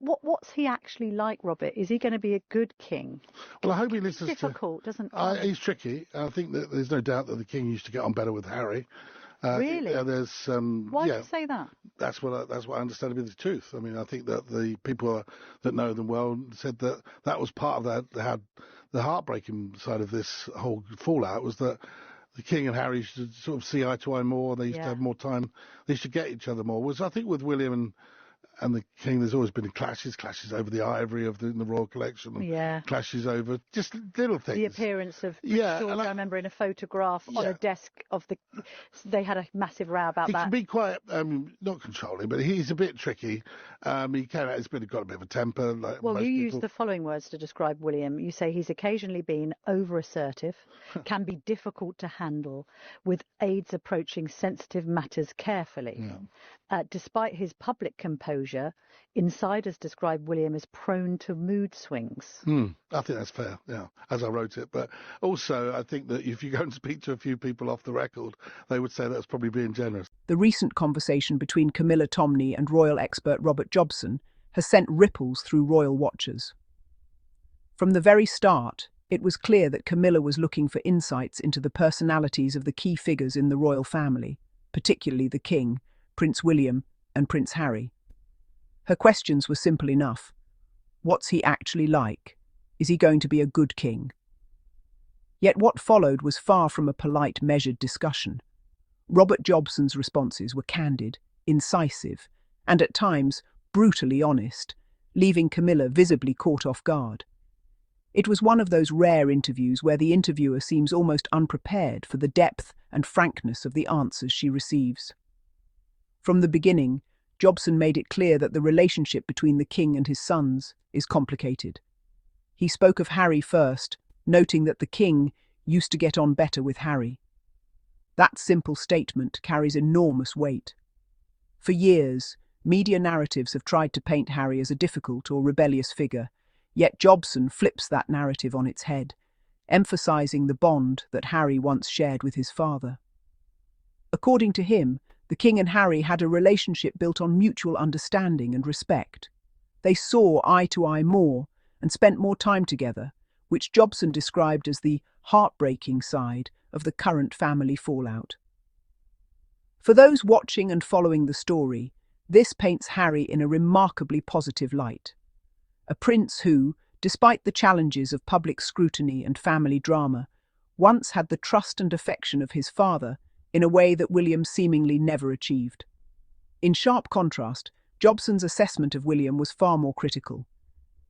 what's he actually like, Robert? Is he going to be a good king? Well, I hope he listens It's difficult, doesn't he's tricky. I think that there's no doubt that the king used to get on better with Harry. Really? There's Why do you say that? That's what I understand to be the truth. I mean, I think that the people that know them well said that was part of that. They had the heartbreaking side of this whole fallout was that the king and Harry used to sort of see eye to eye more. They used to have more time. They used to get each other more. Whereas I think with William and the king, there's always been clashes over the ivory in the royal collection, and clashes over just little things. The appearance of George, I remember in a photograph on a desk they had a massive row about that. He can be quite, not controlling, but he's a bit tricky. He's got a bit of a temper. You use the following words to describe William. You say he's occasionally been over-assertive, can be difficult to handle, with aides approaching sensitive matters carefully. Yeah. Despite his public composure, insiders describe William as prone to mood swings. I think that's fair, as I wrote it. But also, I think that if you go and speak to a few people off the record, they would say that's probably being generous. The recent conversation between Camilla Tomney and royal expert Robert Jobson has sent ripples through royal watchers. From the very start, it was clear that Camilla was looking for insights into the personalities of the key figures in the royal family, particularly the king, Prince William, and Prince Harry. Her questions were simple enough. What's he actually like? Is he going to be a good king? Yet what followed was far from a polite, measured discussion. Robert Jobson's responses were candid, incisive, and at times brutally honest, leaving Camilla visibly caught off guard. It was one of those rare interviews where the interviewer seems almost unprepared for the depth and frankness of the answers she receives. From the beginning, Jobson made it clear that the relationship between the king and his sons is complicated. He spoke of Harry first, noting that the king used to get on better with Harry. That simple statement carries enormous weight. For years, media narratives have tried to paint Harry as a difficult or rebellious figure, yet Jobson flips that narrative on its head, emphasizing the bond that Harry once shared with his father. According to him, the king and Harry had a relationship built on mutual understanding and respect. They saw eye to eye more and spent more time together, which Jobson described as the heartbreaking side of the current family fallout. For those watching and following the story, this paints Harry in a remarkably positive light. A prince who, despite the challenges of public scrutiny and family drama, once had the trust and affection of his father in a way that William seemingly never achieved. In sharp contrast, Jobson's assessment of William was far more critical.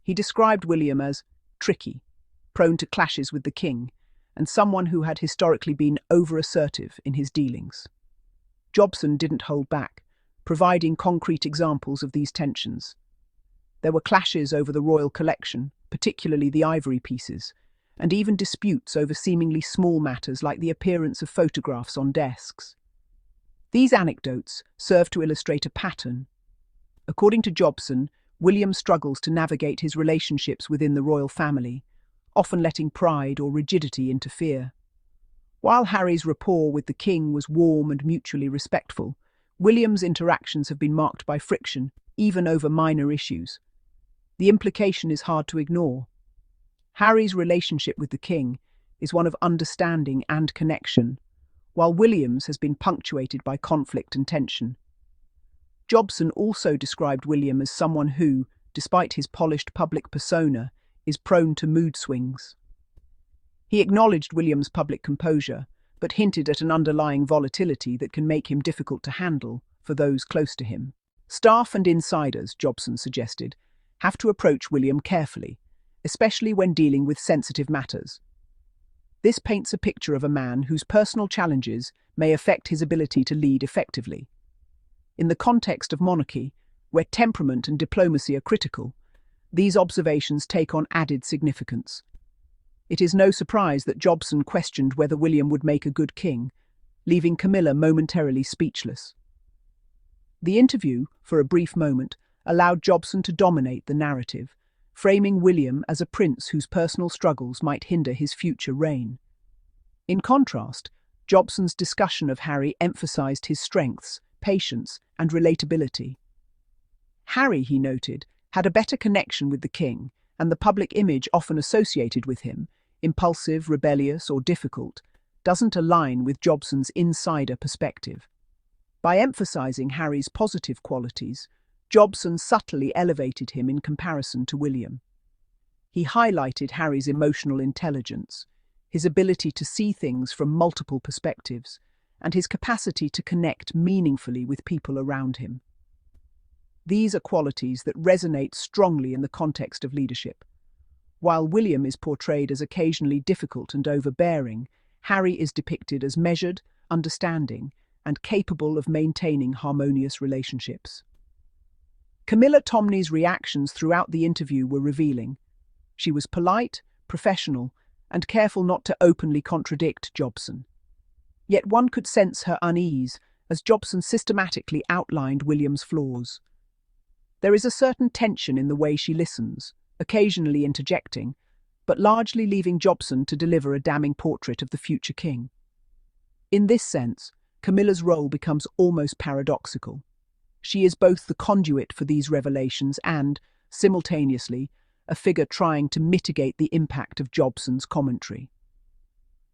He described William as tricky, prone to clashes with the king, and someone who had historically been over-assertive in his dealings. Jobson didn't hold back, providing concrete examples of these tensions. There were clashes over the royal collection, particularly the ivory pieces, and even disputes over seemingly small matters like the appearance of photographs on desks. These anecdotes serve to illustrate a pattern. According to Jobson, William struggles to navigate his relationships within the royal family, often letting pride or rigidity interfere. While Harry's rapport with the king was warm and mutually respectful, William's interactions have been marked by friction, even over minor issues. The implication is hard to ignore. Harry's relationship with the king is one of understanding and connection, while William's has been punctuated by conflict and tension. Jobson also described William as someone who, despite his polished public persona, is prone to mood swings. He acknowledged William's public composure, but hinted at an underlying volatility that can make him difficult to handle for those close to him. Staff and insiders, Jobson suggested, have to approach William carefully, especially when dealing with sensitive matters. This paints a picture of a man whose personal challenges may affect his ability to lead effectively. In the context of monarchy, where temperament and diplomacy are critical, these observations take on added significance. It is no surprise that Jobson questioned whether William would make a good king, leaving Camilla momentarily speechless. The interview, for a brief moment, allowed Jobson to dominate the narrative, framing William as a prince whose personal struggles might hinder his future reign. In contrast, Jobson's discussion of Harry emphasized his strengths, patience, and relatability. Harry, he noted, had a better connection with the king, and the public image often associated with him, impulsive, rebellious, or difficult, doesn't align with Jobson's insider perspective. By emphasizing Harry's positive qualities, Jobson subtly elevated him in comparison to William. He highlighted Harry's emotional intelligence, his ability to see things from multiple perspectives, and his capacity to connect meaningfully with people around him. These are qualities that resonate strongly in the context of leadership. While William is portrayed as occasionally difficult and overbearing, Harry is depicted as measured, understanding, and capable of maintaining harmonious relationships. Camilla Tomney's reactions throughout the interview were revealing. She was polite, professional, and careful not to openly contradict Jobson. Yet one could sense her unease as Jobson systematically outlined William's flaws. There is a certain tension in the way she listens, occasionally interjecting, but largely leaving Jobson to deliver a damning portrait of the future king. In this sense, Camilla's role becomes almost paradoxical. She is both the conduit for these revelations and, simultaneously, a figure trying to mitigate the impact of Jobson's commentary.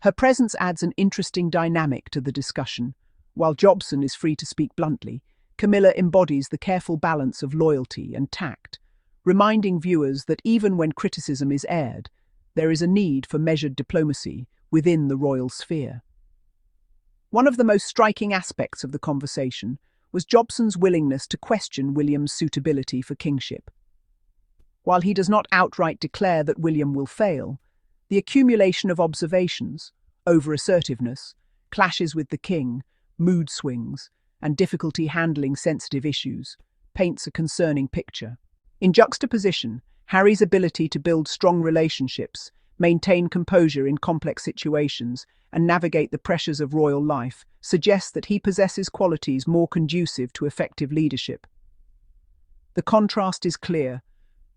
Her presence adds an interesting dynamic to the discussion. While Jobson is free to speak bluntly, Camilla embodies the careful balance of loyalty and tact, reminding viewers that even when criticism is aired, there is a need for measured diplomacy within the royal sphere. One of the most striking aspects of the conversation was Jobson's willingness to question William's suitability for kingship. While he does not outright declare that William will fail, the accumulation of observations, over-assertiveness, clashes with the king, mood swings, and difficulty handling sensitive issues paints a concerning picture. In juxtaposition, Harry's ability to build strong relationships, maintain composure in complex situations, and navigate the pressures of royal life suggests that he possesses qualities more conducive to effective leadership. The contrast is clear.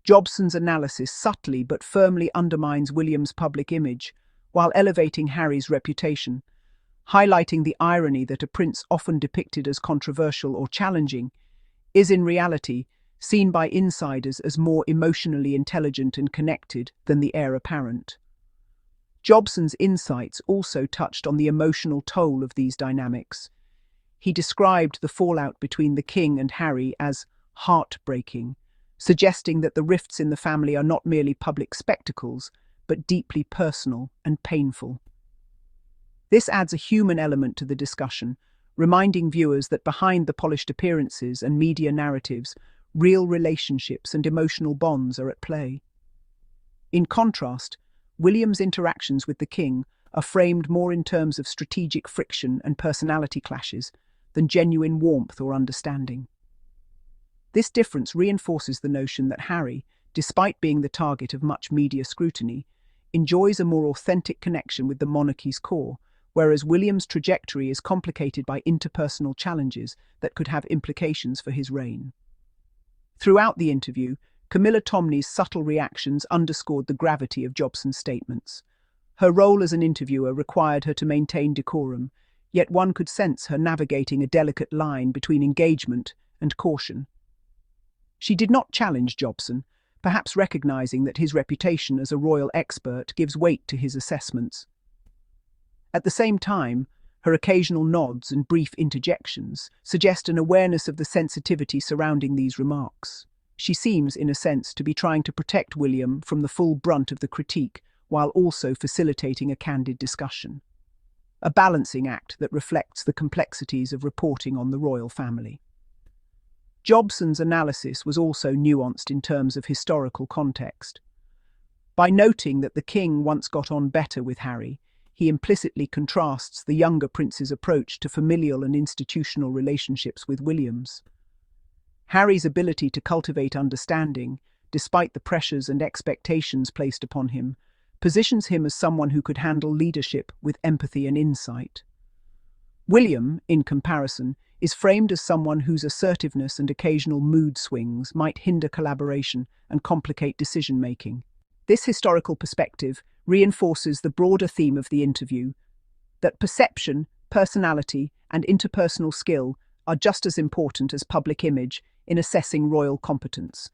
Jobson's analysis subtly but firmly undermines William's public image, while elevating Harry's reputation, highlighting the irony that a prince often depicted as controversial or challenging is in reality seen by insiders as more emotionally intelligent and connected than the heir apparent. Jobson's insights also touched on the emotional toll of these dynamics. He described the fallout between the king and Harry as heartbreaking, suggesting that the rifts in the family are not merely public spectacles, but deeply personal and painful. This adds a human element to the discussion, reminding viewers that behind the polished appearances and media narratives, real relationships and emotional bonds are at play. In contrast, William's interactions with the king are framed more in terms of strategic friction and personality clashes than genuine warmth or understanding. This difference reinforces the notion that Harry, despite being the target of much media scrutiny, enjoys a more authentic connection with the monarchy's core, whereas William's trajectory is complicated by interpersonal challenges that could have implications for his reign. Throughout the interview, Camilla Tomney's subtle reactions underscored the gravity of Jobson's statements. Her role as an interviewer required her to maintain decorum, yet one could sense her navigating a delicate line between engagement and caution. She did not challenge Jobson, perhaps recognizing that his reputation as a royal expert gives weight to his assessments. At the same time, her occasional nods and brief interjections suggest an awareness of the sensitivity surrounding these remarks. She seems, in a sense, to be trying to protect William from the full brunt of the critique while also facilitating a candid discussion. A balancing act that reflects the complexities of reporting on the royal family. Jobson's analysis was also nuanced in terms of historical context. By noting that the king once got on better with Harry, he implicitly contrasts the younger prince's approach to familial and institutional relationships with William's. Harry's ability to cultivate understanding, despite the pressures and expectations placed upon him, positions him as someone who could handle leadership with empathy and insight. William, in comparison, is framed as someone whose assertiveness and occasional mood swings might hinder collaboration and complicate decision-making. This historical perspective reinforces the broader theme of the interview, that perception, personality, and interpersonal skill are just as important as public image in assessing royal competence.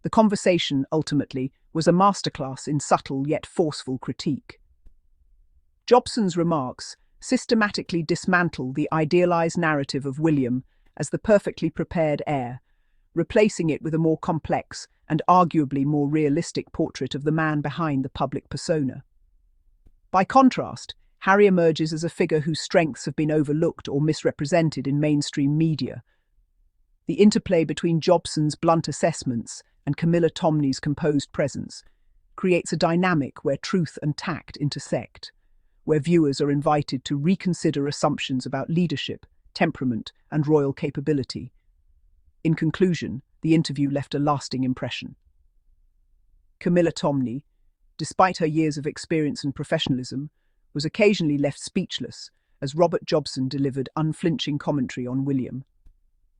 The conversation, ultimately, was a masterclass in subtle yet forceful critique. Jobson's remarks systematically dismantle the idealized narrative of William as the perfectly prepared heir, replacing it with a more complex and arguably more realistic portrait of the man behind the public persona. By contrast, Harry emerges as a figure whose strengths have been overlooked or misrepresented in mainstream media. The interplay between Jobson's blunt assessments and Camilla Tomney's composed presence creates a dynamic where truth and tact intersect, where viewers are invited to reconsider assumptions about leadership, temperament, and royal capability. In conclusion, the interview left a lasting impression. Camilla Tomney, despite her years of experience and professionalism, was occasionally left speechless as Robert Jobson delivered unflinching commentary on William.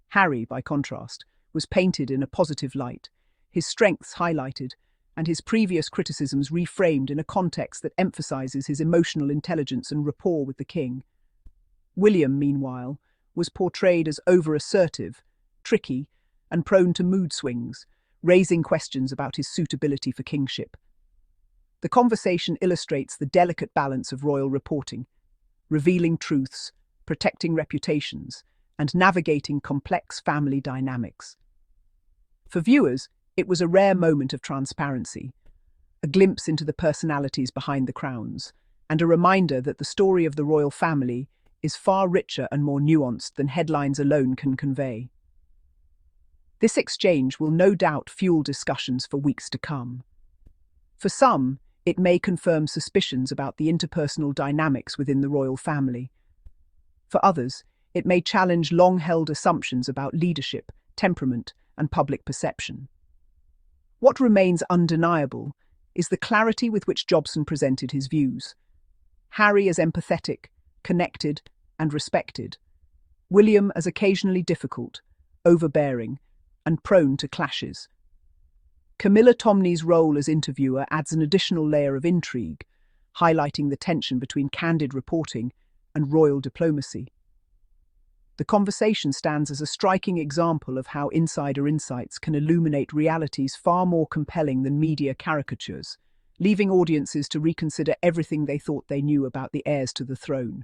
Harry, by contrast, was painted in a positive light, his strengths highlighted, and his previous criticisms reframed in a context that emphasizes his emotional intelligence and rapport with the king. William, meanwhile, was portrayed as over-assertive, tricky, and prone to mood swings, raising questions about his suitability for kingship. The conversation illustrates the delicate balance of royal reporting, revealing truths, protecting reputations, and navigating complex family dynamics. For viewers, it was a rare moment of transparency, a glimpse into the personalities behind the crowns, and a reminder that the story of the royal family is far richer and more nuanced than headlines alone can convey. This exchange will no doubt fuel discussions for weeks to come. For some, it may confirm suspicions about the interpersonal dynamics within the royal family. For others, it may challenge long-held assumptions about leadership, temperament, and public perception. What remains undeniable is the clarity with which Jobson presented his views. Harry as empathetic, connected, and respected. William as occasionally difficult, overbearing, and prone to clashes. Camilla Tomney's role as interviewer adds an additional layer of intrigue, highlighting the tension between candid reporting and royal diplomacy. The conversation stands as a striking example of how insider insights can illuminate realities far more compelling than media caricatures, leaving audiences to reconsider everything they thought they knew about the heirs to the throne.